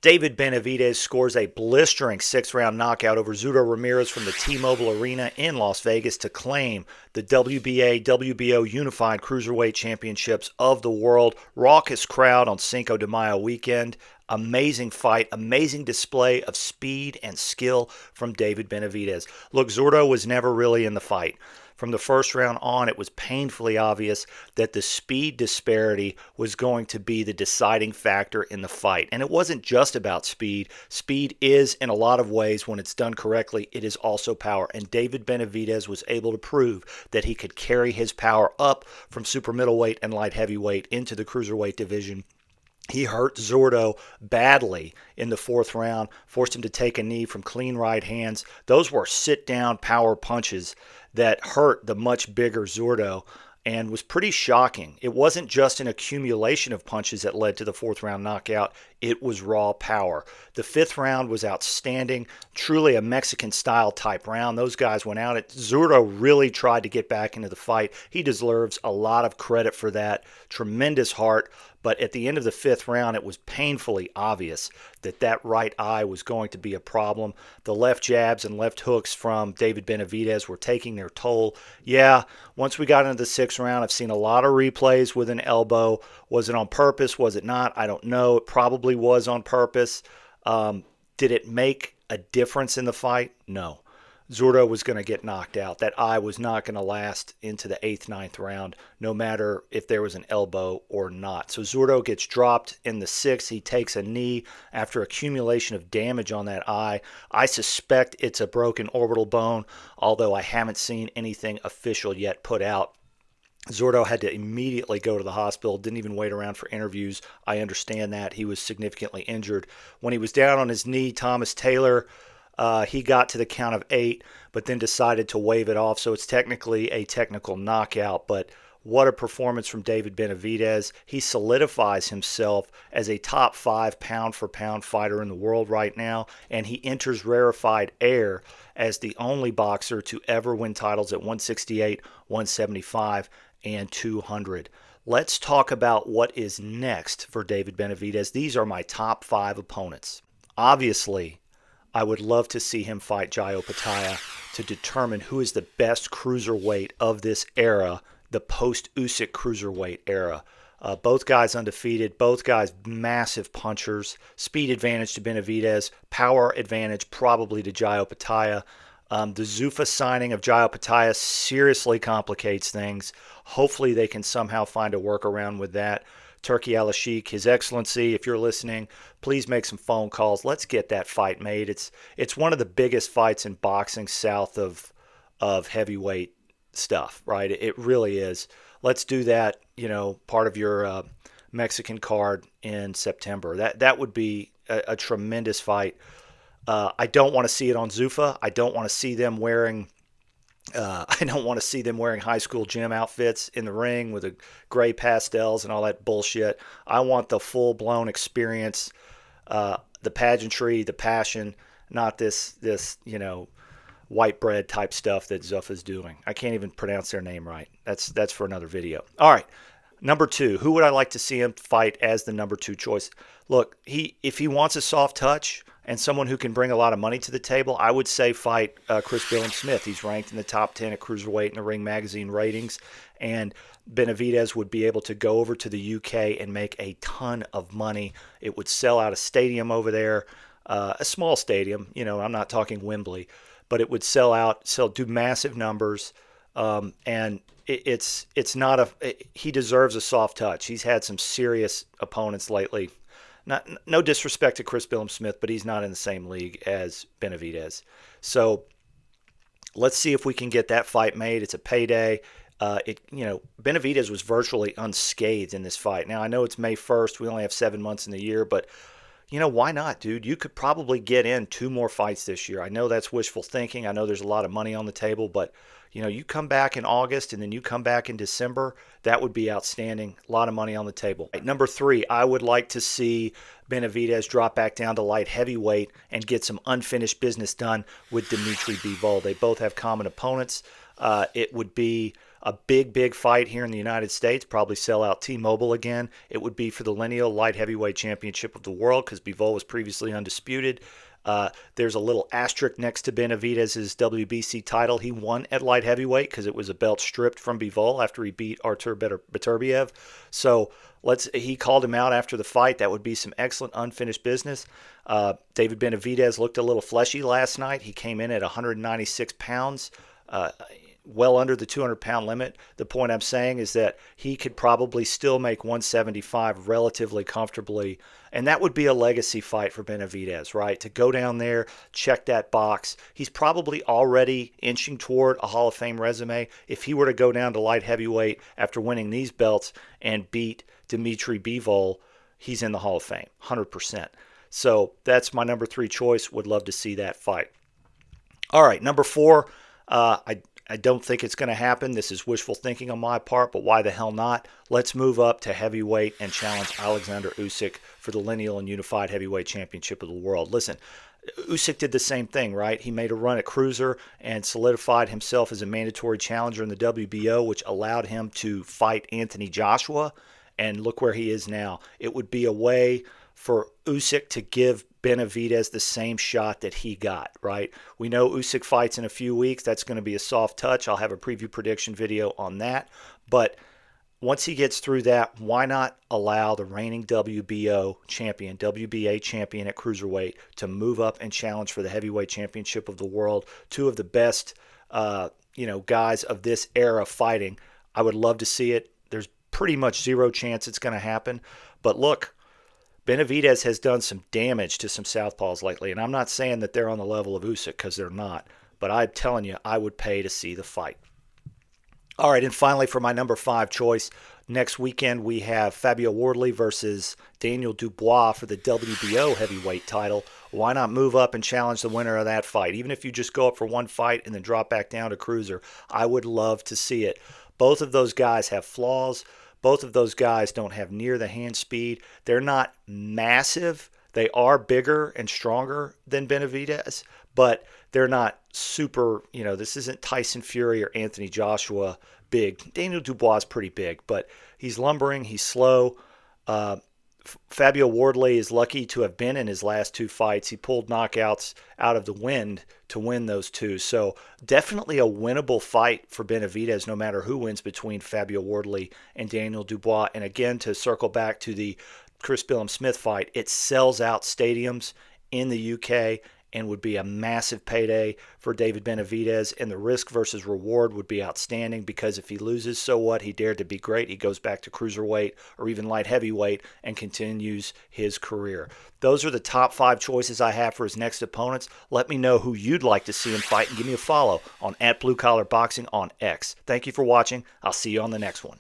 David Benavidez scores a blistering sixth-round knockout over Zurdo Ramirez from the T-Mobile Arena in Las Vegas to claim the WBA WBO Unified Cruiserweight Championships of the world. Raucous crowd on Cinco de Mayo weekend. Amazing fight, amazing display of speed and skill from David Benavidez. Look, Zurdo was never really in the fight. From the first round on, it was painfully obvious that the speed disparity was going to be the deciding factor in the fight. And it wasn't just about speed. Speed is, in a lot of ways, when it's done correctly, it is also power. And David Benavidez was able to prove that he could carry his power up from super middleweight and light heavyweight into the cruiserweight division. He hurt Zurdo badly in the fourth round, forced him to take a knee from clean right hands. Those were sit-down power punches that hurt the much bigger Zurdo and was pretty shocking. It wasn't just an accumulation of punches that led to the fourth round knockout. It was raw power. The fifth round was outstanding, truly a Mexican-style type round. Those guys went out. Zurdo really tried to get back into the fight. He deserves a lot of credit for that. Tremendous heart. But at the end of the fifth round, it was painfully obvious that that right eye was going to be a problem. The left jabs and left hooks from David Benavidez were taking their toll. Yeah, once we got into the sixth round, I've seen a lot of replays with an elbow. Was it on purpose? Was it not? I don't know. It probably was on purpose. Did it make a difference in the fight? No. Zurdo was going to get knocked out. That eye was not going to last into the eighth, ninth round, no matter if there was an elbow or not. So Zurdo gets dropped in the sixth. He takes a knee after accumulation of damage on that eye. I suspect it's a broken orbital bone, although I haven't seen anything official yet put out. Zurdo had to immediately go to the hospital, didn't even wait around for interviews. I understand that. He was significantly injured. When he was down on his knee, Thomas Taylor, he got to the count of 8, but then decided to wave it off. So it's technically a technical knockout, but what a performance from David Benavidez. He solidifies himself as a top 5 pound-for-pound fighter in the world right now, and he enters rarefied air as the only boxer to ever win titles at 168, 175, and 200. Let's talk about what is next for David Benavidez. These are my top 5 opponents. Obviously, I would love to see him fight Jai Opetaia to determine who is the best cruiserweight of this era, the post-Usyk cruiserweight era. Both guys undefeated, both guys massive punchers, speed advantage to Benavidez, power advantage probably to Jai Opetaia. The Zuffa signing of Jai Opetaia seriously complicates things. Hopefully they can somehow find a workaround with that. Turki Al-Sheikh, His Excellency, if you're listening, please make some phone calls. Let's get that fight made. It's one of the biggest fights in boxing south of heavyweight stuff, right? It really is. Let's do that, part of your Mexican card in September. That would be a tremendous fight. I don't want to see it on Zuffa. I don't want to see them wearing high school gym outfits in the ring with the gray pastels and all that bullshit. I want the full-blown experience, the pageantry, the passion, not this white bread type stuff that Zuffa's doing. I can't even pronounce their name right. That's for another video. All right. Number 2, who would I like to see him fight as the number 2 choice? Look, if he wants a soft touch and someone who can bring a lot of money to the table, I would say fight Chris Billum-Smith. He's ranked in the top 10 at cruiserweight in the Ring Magazine ratings, and Benavidez would be able to go over to the UK and make a ton of money. It would sell out a stadium over there, a small stadium. I'm not talking Wembley, but it would do massive numbers, and it's not he deserves a soft touch. He's had some serious opponents lately. No disrespect to Chris Billum-Smith, but he's not in the same league as Benavidez. So let's see if we can get that fight made. It's a payday. Benavidez was virtually unscathed in this fight. Now, I know it's May 1st. We only have 7 months in the year, but why not, dude? You could probably get in 2 more fights this year. I know that's wishful thinking. I know there's a lot of money on the table, but you come back in August and then you come back in December, that would be outstanding. A lot of money on the table. Number 3, I would like to see Benavidez drop back down to light heavyweight and get some unfinished business done with Dimitri Bivol. They both have common opponents. It would be a big fight here in the United States, probably sell out T-Mobile again. It would be for the lineal light heavyweight championship of the world because Bivol was previously undisputed. There's a little asterisk next to Benavidez' WBC title. He won at light heavyweight because it was a belt stripped from Bivol after he beat Artur Beterbiev. So he called him out after the fight. That would be some excellent unfinished business. David Benavidez looked a little fleshy last night. He came in at 196 pounds. Well under the 200-pound limit. The point I'm saying is that he could probably still make 175 relatively comfortably, and that would be a legacy fight for Benavidez, right? To go down there, check that box. He's probably already inching toward a Hall of Fame resume. If he were to go down to light heavyweight after winning these belts and beat Dmitry Bivol, he's in the Hall of Fame, 100%. So that's my number 3 choice. Would love to see that fight. All right, number 4, I don't think it's going to happen. This is wishful thinking on my part, but why the hell not? Let's move up to heavyweight and challenge Alexander Usyk for the lineal and unified heavyweight championship of the world. Listen, Usyk did the same thing, right? He made a run at cruiser and solidified himself as a mandatory challenger in the WBO, which allowed him to fight Anthony Joshua, and look where he is now. It would be a way for Usyk to give Benavidez the same shot that he got, right? We know Usyk fights in a few weeks. That's going to be a soft touch. I'll have a preview prediction video on that. But once he gets through that, why not allow the reigning WBO champion, WBA champion at Cruiserweight to move up and challenge for the heavyweight championship of the world? Two of the best, guys of this era fighting. I would love to see it. There's pretty much zero chance it's going to happen. But look, Benavidez has done some damage to some southpaws lately, and I'm not saying that they're on the level of Usyk because they're not, but I'm telling you, I would pay to see the fight. All right, and finally for my number 5 choice, next weekend we have Fabio Wardley versus Daniel Dubois for the WBO heavyweight title. Why not move up and challenge the winner of that fight? Even if you just go up for one fight and then drop back down to cruiser, I would love to see it. Both of those guys have flaws. Both of those guys don't have near the hand speed. They're not massive. They are bigger and stronger than Benavidez, but they're not super, this isn't Tyson Fury or Anthony Joshua big. Daniel Dubois is pretty big, but he's lumbering, he's slow. Fabio Wardley is lucky to have been in his last 2 fights. He pulled knockouts out of the wind to win those 2. So definitely a winnable fight for Benavidez no matter who wins between Fabio Wardley and Daniel Dubois. And again, to circle back to the Chris Billum-Smith fight, it sells out stadiums in the UK and would be a massive payday for David Benavidez, and the risk versus reward would be outstanding because if he loses, so what? He dared to be great. He goes back to cruiserweight or even light heavyweight and continues his career. Those are the top 5 choices I have for his next opponents. Let me know who you'd like to see him fight and give me a follow on @BlueCollarBoxing on X. Thank you for watching. I'll see you on the next one.